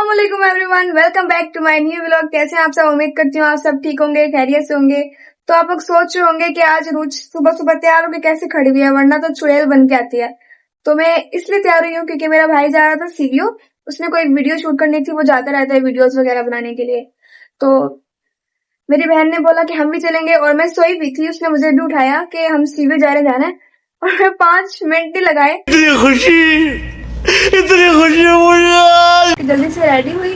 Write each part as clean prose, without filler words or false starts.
अस्सलामुअलैकुम everyone, welcome back to my new vlog. कैसे हैं आप सब? उम्मीद करती हूँ आप सब ठीक होंगे, खैरियत से होंगे। तो आप लोग सोच रहे होंगे कि आज रोज सुबह सुबह तैयार होकर कैसे खड़ी हुई है, वरना तो चुड़ैल बन के आती है। तो मैं इसलिए तैयार हुई हूँ क्योंकि मेरा भाई जा रहा था सीवीओ, उसने कोई वीडियो शूट करनी थी, वो जाता रहता है वीडियोज वगैरह बनाने के लिए। तो मेरी बहन ने बोला कि हम भी चलेंगे, और मैं सोई भी थी, उसने मुझे भी उठाया कि हम सीवीओ जाना है। और मैं 5 मिनट ही लगाए, इतनी खुशी मुझे। जल्दी से रेडी हुई।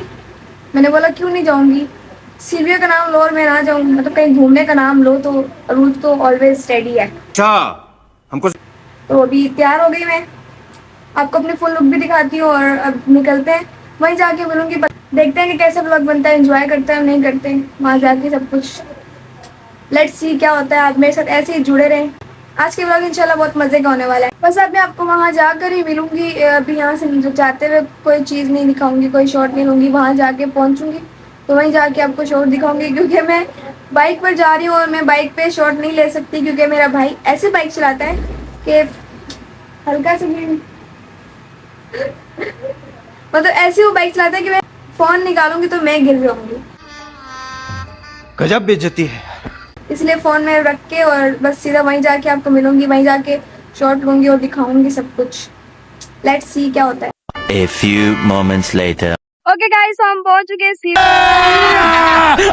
मैंने बोला क्यों नहीं जाऊंगी, सीवीओ का नाम लो और मैं ना जाऊं, मतलब कहीं घूमने का नाम लो तो रूट तो ऑलवेज रेडी है। अच्छा हमको तो अभी तैयार हो गई मैं, आपको अपनी फुल लुक भी दिखाती हूँ और अब निकलते हैं। वहीं जाके मिलूंगी, देखते हैं कि कैसे व्लॉग बनता है, एंजॉय करते हैं नहीं करते हैं वहां जाके सब कुछ। लेट्स सी क्या होता है। आप मेरे साथ ऐसे ही जुड़े रहें, आज के व्लॉग इंशाल्लाह बहुत मजे का होने वाला है। बस अब मैं आपको वहां जाकर ही मिलूंगी, अभी यहाँ से जाते हुए कोई चीज नहीं दिखाऊंगी, कोई शॉट नहीं लूंगी। वहां जाके पहुंचूंगी तो वहीं जाके आपको शॉट दिखाऊंगी, क्योंकि मैं बाइक पर जा रही हूँ और मैं बाइक पे शॉट नहीं ले सकती, क्योंकि मेरा भाई ऐसे बाइक चलाता है कि हल्का से भी मतलब ऐसी वो बाइक चलाता है कि मैं फोन निकालूंगी तो मैं गिर जाऊंगी। गजब बेइज्जती है। इसलिए फोन में रख के और बस सीधा वहीं जाके आपको मिलूंगी, वहीं जाके शॉट लूंगी और दिखाऊंगी सब कुछ। लेट्स सी क्या होता है। A few moments later. Okay guys, हम पहुंच चुके हैं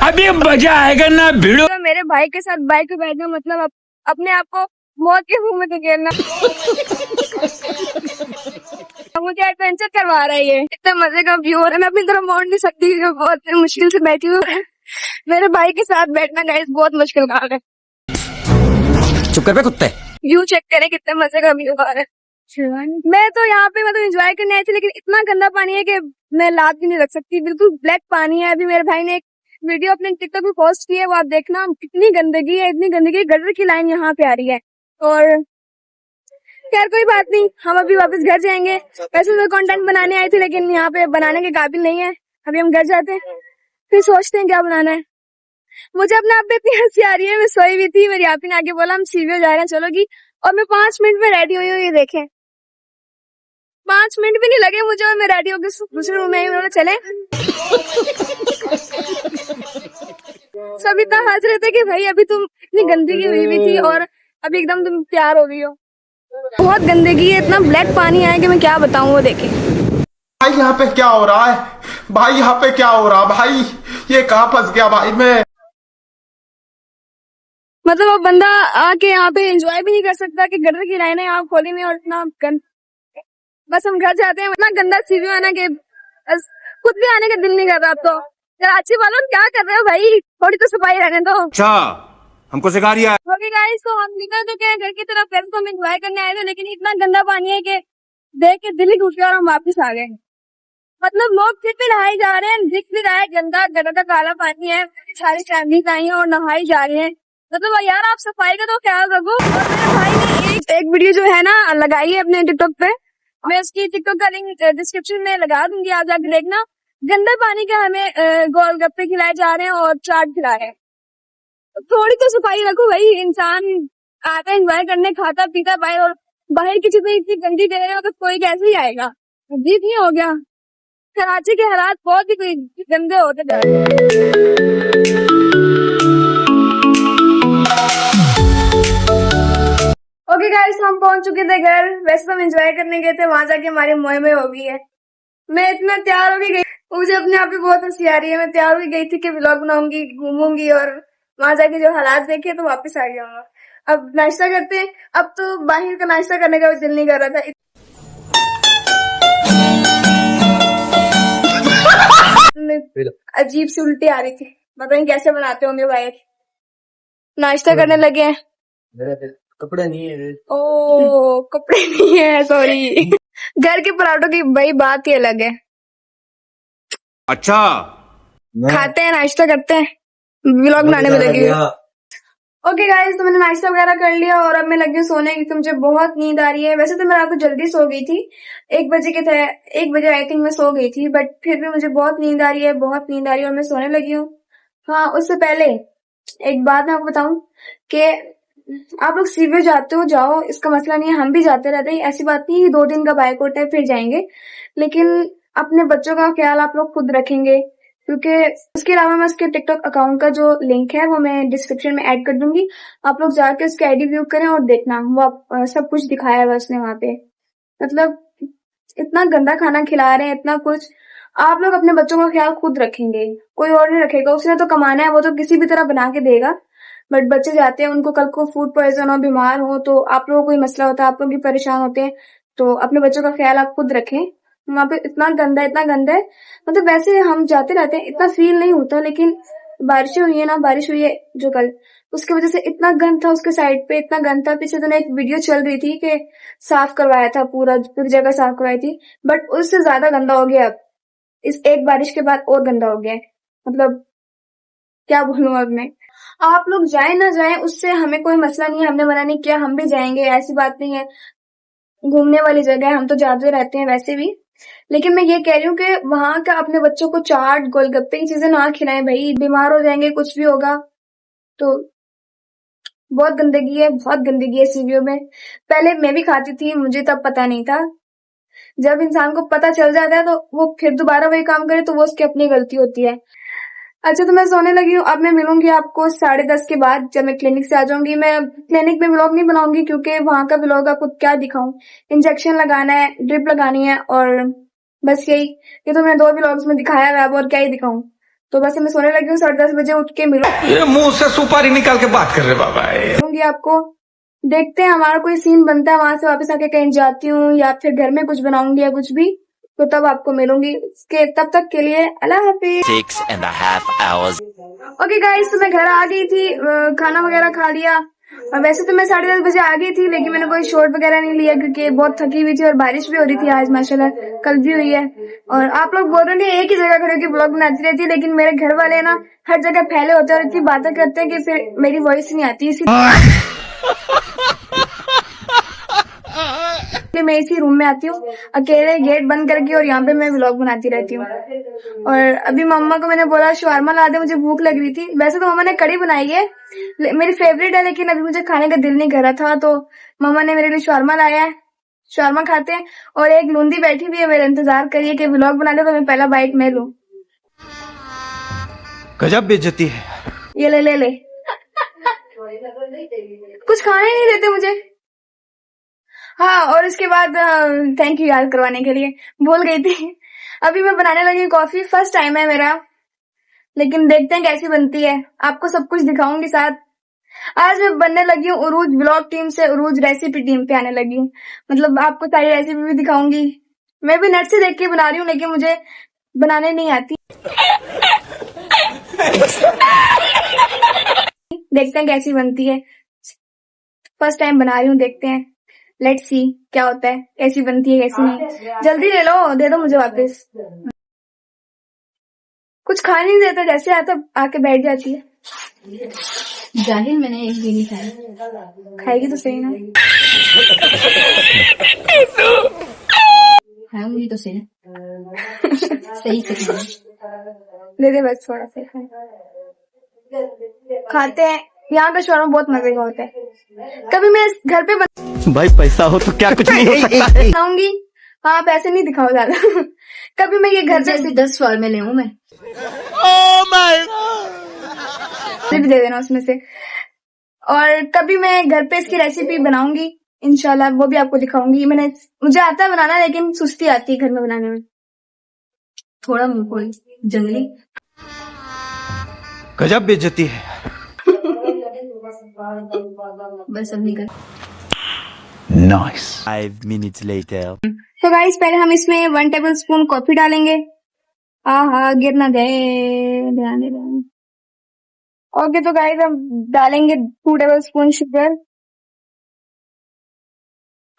अभी मजा आएगा ना भिड़ो। तो मेरे भाई के साथ बाइक पे बैठना मतलब अपने आप को मौत के मुंह में धकेलना। मुझे एडवेंचर करवा रहा है ये, इतने मजे का व्यू हो रहा है, मैं अपनी तरफ मोड़ नहीं सकती, बहुत मुश्किल से बैठी हूँ। मेरे भाई के साथ बैठना गाइस बहुत मुश्किल काम है। चुप कर बे कुत्ते। व्यू चेक करें कितने मजे का व्यू आ रहा है। मैं तो यहाँ पे मतलब एंजॉय करने आई थी, लेकिन इतना गंदा पानी है कि मैं लात भी नहीं रख सकती, बिल्कुल ब्लैक पानी है। अभी मेरे भाई ने एक वीडियो अपने टिकटॉक पे पोस्ट की है, वो आप देखना, कितनी गंदगी है, इतनी गंदगी, गटर की लाइन यहाँ पे आ रही है। और खैर कोई बात नहीं, हम अभी वापस घर जाएंगे। वैसे मैं कंटेंट बनाने आई थी, लेकिन यहाँ पे बनाने के काबिल नहीं है। अभी हम घर जाते हैं, फिर सोचते हैं क्या बनाना है। मुझे अपने आप पे इतनी हंसी आ रही है, मैं सोई हुई थी, मेरी आपी ने आके बोला हम सीवीओ जा रहे हैं चलोगी, और मैं 5 मिनट में रेडी हुई हूँ। ये देखें, 5 मिनट भी नहीं लगे मुझे और मैं रेडी होकर दूसरे रूम में आई। बोला चले। सब इतना हंस रहे थे कि भाई अभी तुम इतनी गंदगी हुई भी थी और अभी एकदम तुम तैयार हो गई हो। बहुत गंदगी है, इतना ब्लैक पानी है कि मैं क्या बताऊं। वो देखें भाई यहाँ पे क्या हो रहा है, भाई यहाँ पे क्या हो रहा है, भाई ये कहाँ फंस गया भाई मैं। मतलब वो बंदा आके यहाँ पे एंजॉय भी नहीं कर सकता कि गटर की लाइनें यहाँ खोली नहीं, और इतना बस हम घर जाते हैं। इतना गंदा सीवीओ है ना कि बस खुद भी आने का दिल नहीं कर रहा। अब तो कराची वालों क्या कर रहे हो भाई, थोड़ी तो सफाई रहने दो। अच्छा हमको सिखा रिया है। ओके गाइस, तो हम निकल तो क्या घर की तरफ, वैसे तो हम एंजॉय करने आए थे, लेकिन इतना गंदा पानी है कि देख के दिल ही टूट गया और हम वापस आ गए। मतलब लोग फिर भी नहाई जा रहे हैं, दिख भी रहा है गंदा गटर का काला पानी है, सारी फैमिली आई है और नहाई जा रहे हैं। मतलब यार आप सफाई का तो ख्याल रखो। और मेरे भाई ने एक वीडियो जो है ना लगाई है अपने टिकटॉक पे, मैं उसकी टिकटॉक का लिंक डिस्क्रिप्शन में लगा दूंगी, आप जाके देखना। गंदा पानी का हमें गोलगप्पे खिलाए जा रहे हैं और चाट खिला रहे हैं। थोड़ी तो सफाई रखो भाई, इंसान आता है एंजॉय करने, खाता पीता बाहर, और बाहर की चीजें इतनी गंदी दे रहे हो तो कोई कैसे ही आएगा। अजीब नहीं हो गया? कराची के हालात बहुत ही गंदे होते जा रहे हैं। ओके गाइस, हम पहुंच चुके थे घर। वैसे तो हम एंजॉय करने गए थे, वहां जाके हमारी मोह में हो गई है। मैं इतना तैयार हो गई, मुझे अपने आप ही बहुत हंसी आ रही है। मैं तैयार हो गई थी कि व्लॉग बनाऊंगी, घूमूंगी, और वहां जाके जो हालात देखे तो वापस आ गया। अब नाश्ता करते हैं। अब तो बाहर का नाश्ता करने का दिल नहीं कर रहा था, अजीब सी उल्टी आ रही थी, पता नहीं कैसे बनाते होंगे भाई। नाश्ता करने लगे हैं। कपड़े नहीं है। ओ कपड़े नहीं है, सॉरी। घर के पराठों की भाई बात ही अलग है। अच्छा खाते हैं, नाश्ता करते हैं, व्लॉग बनाने में लगी हुई। ओके गाइस, तो मैंने नाश्ता वगैरह कर लिया और अब मैं लगी हूँ सोने की, तो मुझे बहुत नींद आ रही है। वैसे तो मैं रात को जल्दी सो गई थी, 1 बजे के थे, 1 बजे आई थिंक मैं सो गई थी, बट फिर भी मुझे बहुत नींद आ रही है, बहुत नींद आ रही है, और मैं सोने लगी हूँ। हाँ, उससे पहले एक बात मैं आपको बताऊं कि आप लोग सीवीओ जाते हो, जाओ, इसका मसला नहीं है, हम भी जाते रहते हैं, ऐसी बात नहीं है। 2 दिन का बाइकआउट है, फिर जाएंगे, लेकिन अपने बच्चों का ख्याल आप लोग खुद रखेंगे, क्योंकि उसके अलावा मैं उसके टिकटॉक अकाउंट का जो लिंक है वो मैं डिस्क्रिप्शन में ऐड कर दूंगी। आप लोग जाके उसकी आईडी व्यू करें और देखना, वो सब कुछ दिखाया है उसने वहां पे। मतलब इतना गंदा खाना खिला रहे हैं, इतना कुछ। आप लोग अपने बच्चों का ख्याल खुद रखेंगे, कोई और नहीं रखेगा। उसने तो कमाना है, वो तो किसी भी तरह बना के देगा, बट बच्चे जाते हैं, उनको कल को फूड पॉइजन हो, बीमार हो, तो आप लोगों को कोई मसला होता है, आप लोग भी परेशान होते हैं। तो अपने बच्चों का ख्याल आप खुद रखें। वहां पे इतना गंदा है। मतलब वैसे हम जाते रहते हैं, इतना फील नहीं होता, लेकिन बारिश हुई है ना, बारिश हुई है जो कल, उसकी वजह से इतना गंद था उसके साइड पे, इतना गंद था। पीछे दिन एक वीडियो चल रही थी कि साफ करवाया था, पूरी जगह साफ करवाई थी, बट उससे ज्यादा गंदा हो गया अब। इस एक बारिश के बाद और गंदा हो गया है। मतलब क्या बोलूं अब मैं। आप लोग जाए ना जाए उससे हमें कोई मसला नहीं है, हमने मना नहीं किया, हम भी जाएंगे, ऐसी बात नहीं है। घूमने वाली जगह है, हम तो जाते रहते हैं वैसे भी। लेकिन मैं ये कह रही हूँ कि वहां का अपने बच्चों को चाट गोलगप्पे की चीजें ना खिलाएं भाई, बीमार हो जाएंगे, कुछ भी होगा। तो बहुत गंदगी है, बहुत गंदगी है सीवियो में। पहले मैं भी खाती थी, मुझे तब पता नहीं था। जब इंसान को पता चल जाता है तो वो फिर दोबारा वही काम करे तो वो उसकी अपनी गलती होती है। अच्छा, तो मैं सोने लगी हूँ, अब मैं मिलूंगी आपको 10:30 के बाद, जब मैं क्लिनिक से आ जाऊंगी। मैं क्लिनिक में व्लॉग नहीं बनाऊंगी, क्योंकि वहां का व्लॉग आपको क्या दिखाऊं। इंजेक्शन लगाना है, ड्रिप लगानी है, और बस यही। ये तो मैंने 2 व्लॉग्स में दिखाया है, अब और क्या ही दिखाऊं। तो बस मैं सोने लगी हूँ, 10:30 बजे उठ के ये मुंह से सुपारी निकाल के बात कर रहे बाबा। मिलूंगी आपको। देखते हैं हमारा कोई सीन बनता है, वहां से वापस आके कहीं जाती हूँ या फिर घर में कुछ बनाऊंगी या कुछ भी, तो तब आपको मिलूंगी। तब तक के लिए अल्लाह हाफिज। 6.5 hours. ओके गाइस, तो मैं घर आ गई थी, खाना वगैरह खा लिया। और वैसे तो मैं 10:30 बजे आ गई थी, लेकिन मैंने कोई शॉर्ट वगैरह नहीं लिया, क्योंकि बहुत थकी हुई थी और बारिश भी हो रही थी आज माशाल्लाह, कल भी हुई है। और आप लोग बोल रहे थे एक ही जगह खड़े होकर ब्लॉग बनाती रहती है, लेकिन मेरे घर वाले ना हर जगह फैले होते हैं और इतनी बातें करते हैं कि फिर मेरी वॉइस नहीं आती। मैं इसी रूम में आती हूँ अकेले, गेट बंद करके, और यहाँ पे मैं व्लॉग बनाती रहती हूँ। और अभी मम्मा को मैंने बोला शवारमा ला दे, मुझे भूख लग रही थी। वैसे तो मम्मा ने कड़ी बनाई है, मेरी फेवरेट है, लेकिन अभी मुझे खाने का दिल नहीं कर रहा था, तो मम्मा ने मेरे लिए शवारमा लाया है। शवारमा खाते हैं। और एक लूंदी बैठी हुई है, मेरा इंतजार करिए कि व्लॉग बना दे तो मैं पहला बाइट मैं लूं। गजब बेइज्जती है। ये ले कुछ खाने नहीं देते मुझे। हाँ, और इसके बाद थैंक यू याद करवाने के लिए, भूल गई थी। अभी मैं बनाने लगी कॉफी, फर्स्ट टाइम है मेरा, लेकिन देखते हैं कैसी बनती है, आपको सब कुछ दिखाऊंगी साथ। आज मैं बनने लगी हूँ उरूज ब्लॉग टीम से उरूज रेसिपी टीम पे आने लगी हूँ। मतलब आपको सारी रेसिपी भी दिखाऊंगी। मैं भी नेट से देख के बना रही हूँ, लेकिन मुझे बनाने नहीं आती। देखते हैं कैसी बनती है, फर्स्ट टाइम बना रही हूँ, देखते हैं। लेट्स सी क्या होता है, कैसी बनती है कैसी नहीं। जल्दी ले लो, दे दो मुझे वापस। कुछ खा नहीं देता, जैसे आता आके बैठ जाती है। जाहिल, मैंने एक भी नहीं खाया। खाएगी तो सही ना। खाऊंगी तो सही सही से दे दे बस थोड़ा सा खाते हैं। यहाँ का शौरमा बहुत मजे का होता है। कभी मैं घर पे भाई पैसा हो तो क्या कुछ नहीं हो सकता है। बनाऊंगी। हाँ, पैसे नहीं दिखाओ ज्यादा। कभी मैं ये घर पे 10 सवाल में ले हूँ मैं। भी दे देना उसमें से। और कभी मैं घर पे इसकी रेसिपी बनाऊंगी इंशाल्लाह, वो भी आपको दिखाऊंगी। मुझे आता है बनाना, लेकिन सुस्ती आती है घर में बनाने में। थोड़ा मुंह खोल, जंगली। गजब बेइज्जती है। बस अब निकल। नाइस। 5 minutes later. तो गाइस, पहले हम इसमें 1 टेबलस्पून कॉफी डालेंगे। हाँ, गिर ना जाए, ध्यान दे। ओके, तो गाइस हम डालेंगे 2 टेबलस्पून शुगर।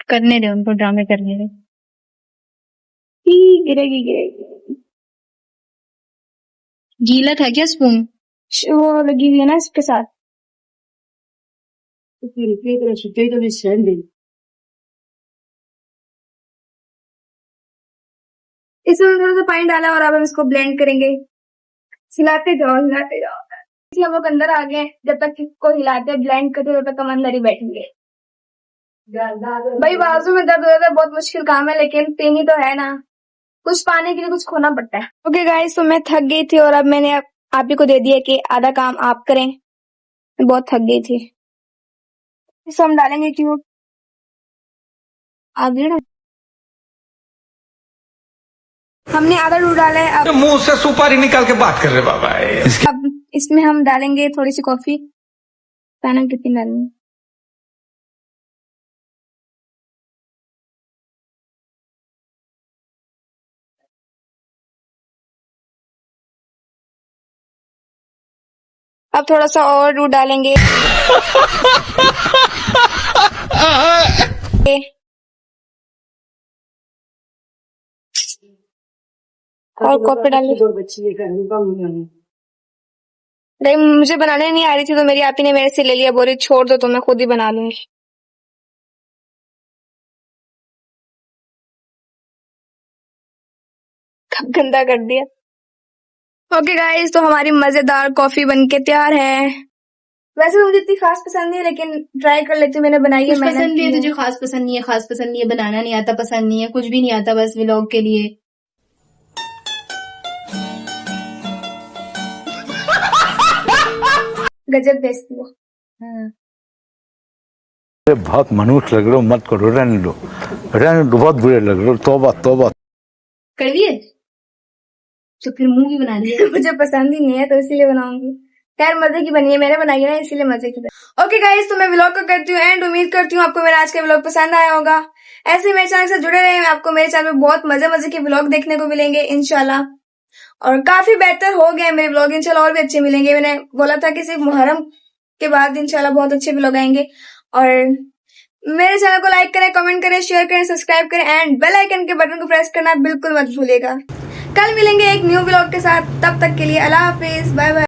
करने दे उनको, ड्रामे करने दे। गिरेगी। गीला था क्या स्पून? वो लगी हुई है ना इसके साथ। इसमें थोड़ा सा पानी डाला और अब हम इसको ब्लेंड करेंगे। हिलाते जाओ। इसलिए हम लोग अंदर आ गए, जब तक इसको हिलाते ब्लेंड करते तब तक हम अंदर ही बैठेंगे। भाई बाजू में दर्द हो जाता है, बहुत मुश्किल काम है, लेकिन पीनी तो है ना, कुछ पाने के लिए कुछ खोना पड़ता है। ओके गाइस, तो मैं थक गई थी और अब मैंने आप ही को दे दिया कि आधा काम आप करें। मैं बहुत थक गई थी। इसको हम डालेंगे क्यूब आगे ना। हमने आधा दूध डाला है। अब मुंह से सुपारी निकाल के बात कर रहे बाबा। अब इसमें हम डालेंगे थोड़ी सी कॉफी। पाना कितनी डालनी? अब थोड़ा सा और दूध डालेंगे। और कॉफी डालेंगे। नहीं, मुझे बनाने नहीं आ रही थी तो मेरी आपी ने मेरे से ले लिया। बोली छोड़ दो तो मैं खुद ही बना लूंगी। कब गंदा कर दिया। ओके गाइस, तो हमारी मजेदार कॉफी बनके तैयार है। वैसे मुझे इतनी खास पसंद नहीं है, लेकिन ट्राई कर लेती हूँ। मैंने बनाई है, कुछ मेहनत पसंद भी है की है। तुझे, खास पसंद नहीं है, खास पसंद नहीं है, बनाना नहीं आता, पसंद नहीं है, कुछ भी नहीं आता, बस व्लॉग के लिए। गजब बेचती हो। बहुत मनुष्य लग रहे हो, मत करो, रहने दो, बहुत बुरे लग रहे हो। तौबा तौबा। कड़वी है तो फिर मुंह भी बना लिया। मुझे पसंद ही नहीं है तो इसीलिए बनाऊंगी। खैर मजे की बनी है, मैंने बनाई है ना, इसीलिए मजे की। ओके गाइस, तो मैं व्लॉग को करती हूँ एंड उम्मीद करती हूँ आपको मेरा आज का व्लॉग पसंद आया होगा। ऐसे मेरे चैनल से जुड़े रहे। आपको मेरे चैनल में बहुत मजे मजे के व्लॉग देखने को मिलेंगे इंशाल्लाह। और काफी बेहतर हो गए मेरे व्लॉग, इंशाल्लाह और भी अच्छे मिलेंगे। मैंने बोला था कि सिर्फ मुहर्रम के बाद इंशाल्लाह बहुत अच्छे व्लॉग आएंगे। और मेरे चैनल को लाइक करें, कमेंट करें, शेयर करें, सब्सक्राइब करें एंड बेल आइकन के बटन को प्रेस करना बिल्कुल मत भूलिएगा। कल मिलेंगे एक न्यू व्लॉग के साथ। तब तक के लिए अल्लाह हाफिज, बाय बाय।